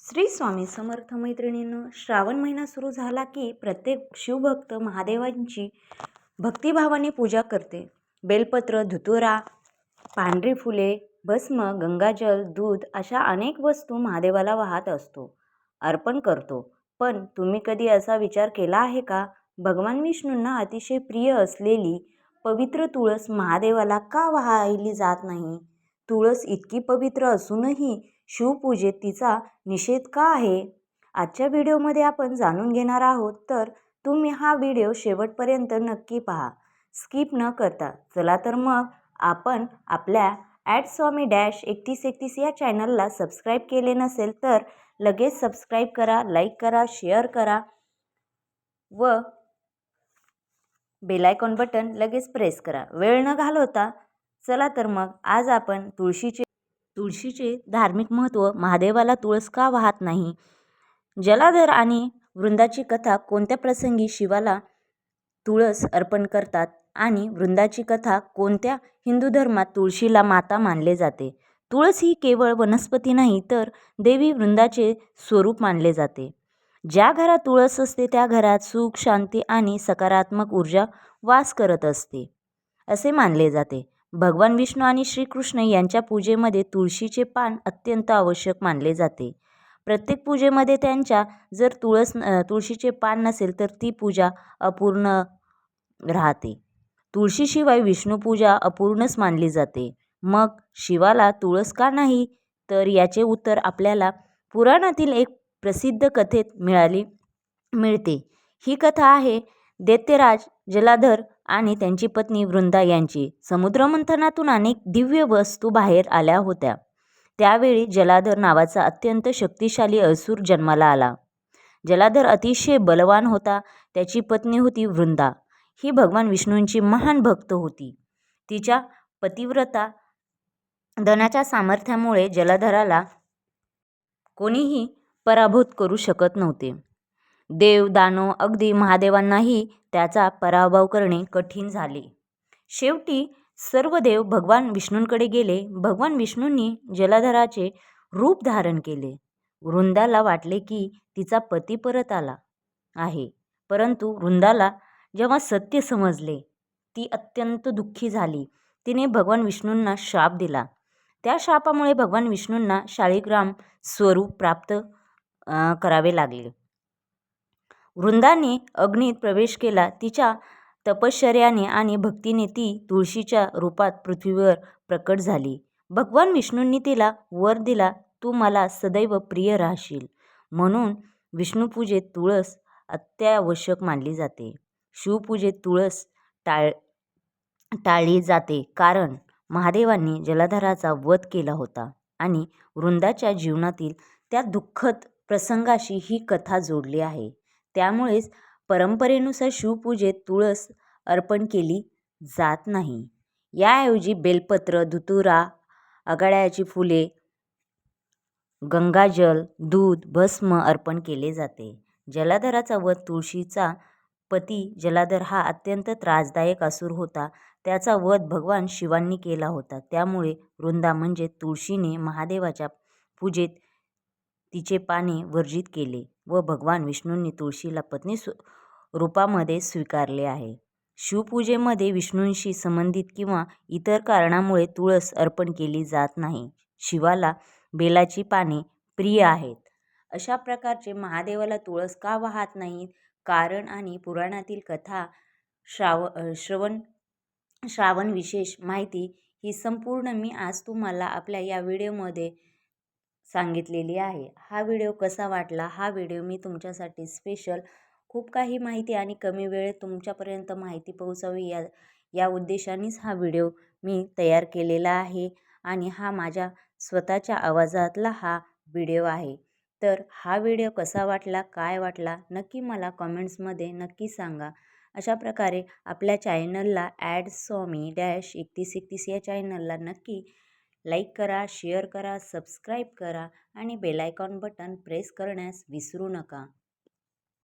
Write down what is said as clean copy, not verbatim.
श्री स्वामी समर्थ मैत्रिणींनो, श्रावण महिना सुरू झाला की प्रत्येक शिवभक्त महादेवांची भक्तिभावाने पूजा करते. बेलपत्र, धुतुरा, पांढरी फुले, भस्म, गंगाजल, दूध अशा अनेक वस्तू महादेवाला वाहत असतो, अर्पण करतो. पण तुम्ही कधी असा विचार केला आहे का, भगवान विष्णूंना अतिशय प्रिय असलेली पवित्र तुळस महादेवाला का वाहिली जात नाही? तुळस इतकी पवित्र असूनही शिवपूजेत तिचा निषेध का आहे? आजच्या व्हिडिओमध्ये आपण जाणून घेणार आहोत, तर तुम्ही हा व्हिडिओ शेवटपर्यंत नक्की पहा, स्किप न करता. चला तर मग आपण आपल्या @swami-3131 या चॅनलला सबस्क्राईब केले नसेल तर लगेच सबस्क्राईब करा, लाईक करा, शेअर करा व बेल आयकॉन बटन लगेच प्रेस करा. वेळ न घालवता चला तर मग आज आपण तुळशीचे धार्मिक महत्त्व, महादेवाला तुळस का वाहत नाही, जलाधर आणि वृंदाची कथा, कोणत्या प्रसंगी शिवाला तुळस अर्पण करतात आणि वृंदाची कथा, कोणत्या हिंदू धर्मात तुळशीला माता मानले जाते. तुळस ही केवळ वनस्पती नाही तर देवी वृंदाचे स्वरूप मानले जाते. ज्या घरात तुळस असते त्या घरात सुख, शांती आणि सकारात्मक ऊर्जा वास करत असते असे मानले जाते. भगवान विष्णू आणि श्रीकृष्ण यांच्या पूजेमध्ये तुळशीचे पान अत्यंत आवश्यक मानले जाते. प्रत्येक पूजेमध्ये त्यांच्या जर तुळशीचे पान नसेल तर ती पूजा अपूर्ण राहते. तुळशीशिवाय विष्णूपूजा अपूर्णच मानली जाते. मग शिवाला तुळस का नाही, तर याचे उत्तर आपल्याला पुराणातील एक प्रसिद्ध कथेत मिळते. ही कथा आहे दैत्यराज जलाधर आणि त्यांची पत्नी वृंदा यांची. समुद्रमंथनातून अनेक दिव्य वस्तू बाहेर आल्या होत्या. त्यावेळी जलाधर नावाचा अत्यंत शक्तिशाली असुर जन्माला आला. जलाधर अतिशय बलवान होता. त्याची पत्नी होती वृंदा. ही भगवान विष्णूंची महान भक्त होती. तिच्या पतिव्रता धनाच्या सामर्थ्यामुळे जलाधराला कोणीही पराभूत करू शकत नव्हते. देव, दानव, अगदी महादेवांनाही त्याचा पराभव करणे कठीण झाले. शेवटी सर्व देव भगवान विष्णूंकडे गेले. भगवान विष्णूंनी जलाधराचे रूप धारण केले. वृंदाला वाटले की तिचा पती परत आला आहे, परंतु वृंदाला जेव्हा सत्य समजले ती अत्यंत दुःखी झाली. तिने भगवान विष्णूंना शाप दिला. त्या शापामुळे भगवान विष्णूंना शाळीग्राम स्वरूप प्राप्त करावे लागले. वृंदाने अग्नीत प्रवेश केला. तिच्या तपश्चर्याने आणि भक्तीने ती तुळशीच्या रूपात पृथ्वीवर प्रकट झाली. भगवान विष्णूंनी तिला वर दिला, तू मला सदैव प्रिय राहशील. म्हणून विष्णुपूजेत तुळस अत्यावश्यक मानली जाते. शिवपूजेत तुळस टाळली जाते कारण महादेवांनी जलाधराचा वध केला होता आणि वृंदाच्या जीवनातील त्या दुःखद प्रसंगाशी ही कथा जोडली आहे. त्यामुळेच परंपरेनुसार शिवपूजेत तुळस अर्पण केली जात नाही. याऐवजी बेलपत्र, धुतुरा, आघाड्याची फुले, गंगाजल, दूध, भस्म अर्पण केले जाते. जलाधराचा वध, तुळशीचा पती जलाधर हा अत्यंत त्रासदायक असुर होता. त्याचा वध भगवान शिवांनी केला होता. त्यामुळे वृंदा म्हणजे तुळशीने महादेवाच्या पूजेत तिचे पाने वर्जित केले व भगवान विष्णूंनी तुळशीला पत्नी रूपामध्ये स्वीकारले आहे. शिवपूजेमध्ये विष्णूंशी संबंधित किंवा इतर कारणामुळे तुळस अर्पण केली जात नाही. शिवाला बेलाची पाने प्रिय आहेत. अशा प्रकारचे महादेवाला तुळस का वाहत नाहीत, कारण आणि पुराणातील कथा, श्रावण विशेष माहिती ही संपूर्ण मी आज तुम्हाला आपल्या या व्हिडिओमध्ये सांगितलेली आहे. हा व्हिडिओ कसा वाटला? हा व्हिडिओ मी तुमच्यासाठी स्पेशल खूप काही माहिती आणि कमी वेळेत तुमच्यापर्यंत माहिती पोहोचावी या उद्देशानेच हा व्हिडिओ मी तयार केलेला आहे आणि हा माझ्या स्वतःच्या आवाजातला हा व्हिडिओ आहे. तर हा व्हिडिओ कसा वाटला, काय वाटला, नक्की मला कमेंट्समध्ये नक्की सांगा. अशा प्रकारे आपल्या चॅनलला @swami-3131 या चॅनलला नक्की लाईक करा, शेअर करा, सबस्क्राईब करा आणि बेल आयकॉन बटन प्रेस करण्यास विसरू नका.